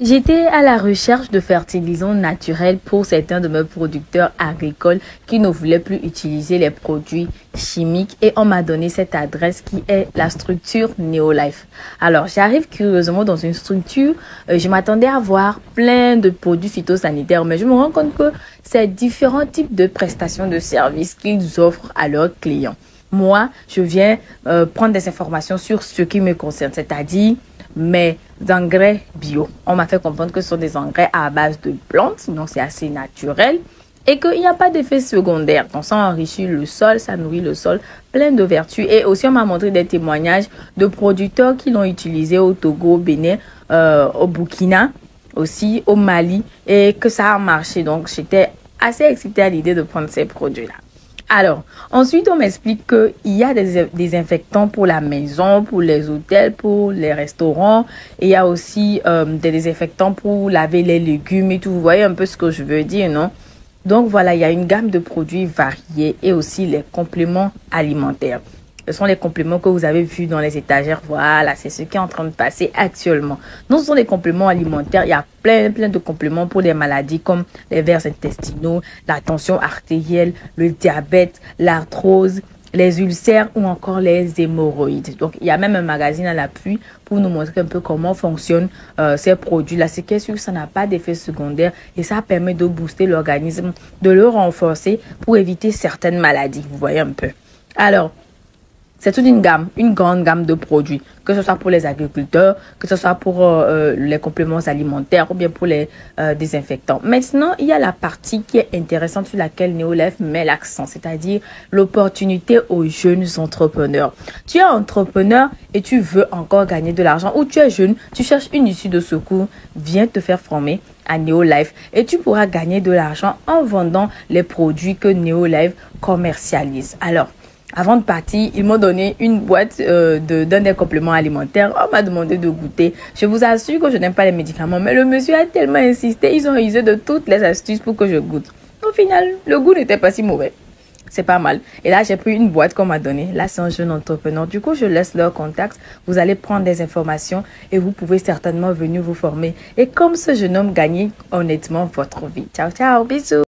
J'étais à la recherche de fertilisants naturels pour certains de mes producteurs agricoles qui ne voulaient plus utiliser les produits chimiques et on m'a donné cette adresse qui est la structure Neolife. Alors, j'arrive curieusement dans une structure, je m'attendais à voir plein de produits phytosanitaires, mais je me rends compte que c'est différents types de prestations de services qu'ils offrent à leurs clients. Moi, je viens prendre des informations sur ce qui me concerne, c'est-à-dire mes engrais bio. On m'a fait comprendre que ce sont des engrais à base de plantes, donc c'est assez naturel et qu'il n'y a pas d'effet secondaire. Donc ça enrichit le sol, ça nourrit le sol, plein de vertus. Et aussi, on m'a montré des témoignages de producteurs qui l'ont utilisé au Togo, au Bénin, au Burkina, aussi au Mali et que ça a marché. Donc j'étais assez excitée à l'idée de prendre ces produits-là. Alors, ensuite, on m'explique qu'il y a des désinfectants pour la maison, pour les hôtels, pour les restaurants. Et il y a aussi des désinfectants pour laver les légumes et tout. Vous voyez un peu ce que je veux dire, non? Donc, voilà, il y a une gamme de produits variés et aussi les compléments alimentaires. Ce sont les compléments que vous avez vus dans les étagères. Voilà, c'est ce qui est en train de passer actuellement. Donc, ce sont des compléments alimentaires. Il y a plein de compléments pour des maladies comme les vers intestinaux, la tension artérielle, le diabète, l'arthrose, les ulcères ou encore les hémorroïdes. Donc, il y a même un magazine à l'appui pour nous montrer un peu comment fonctionnent ces produits-là. Ce qui est sûr, ça n'a pas d'effet secondaire et ça permet de booster l'organisme, de le renforcer pour éviter certaines maladies. Vous voyez un peu. Alors, c'est toute une grande gamme de produits, que ce soit pour les agriculteurs, que ce soit pour les compléments alimentaires ou bien pour les désinfectants. Maintenant, il y a la partie qui est intéressante sur laquelle Neolife met l'accent, c'est-à-dire l'opportunité aux jeunes entrepreneurs. Tu es entrepreneur et tu veux encore gagner de l'argent ou tu es jeune, tu cherches une issue de secours, viens te faire former à Neolife et tu pourras gagner de l'argent en vendant les produits que Neolife commercialise. Alors, avant de partir, ils m'ont donné une boîte d'un des compléments alimentaires. On m'a demandé de goûter. Je vous assure que je n'aime pas les médicaments, mais le monsieur a tellement insisté. Ils ont usé de toutes les astuces pour que je goûte. Au final, le goût n'était pas si mauvais. C'est pas mal. Et là, j'ai pris une boîte qu'on m'a donnée. Là, c'est un jeune entrepreneur. Du coup, je laisse leur contact. Vous allez prendre des informations et vous pouvez certainement venir vous former. Et comme ce jeune homme, gagner honnêtement votre vie. Ciao, ciao. Bisous.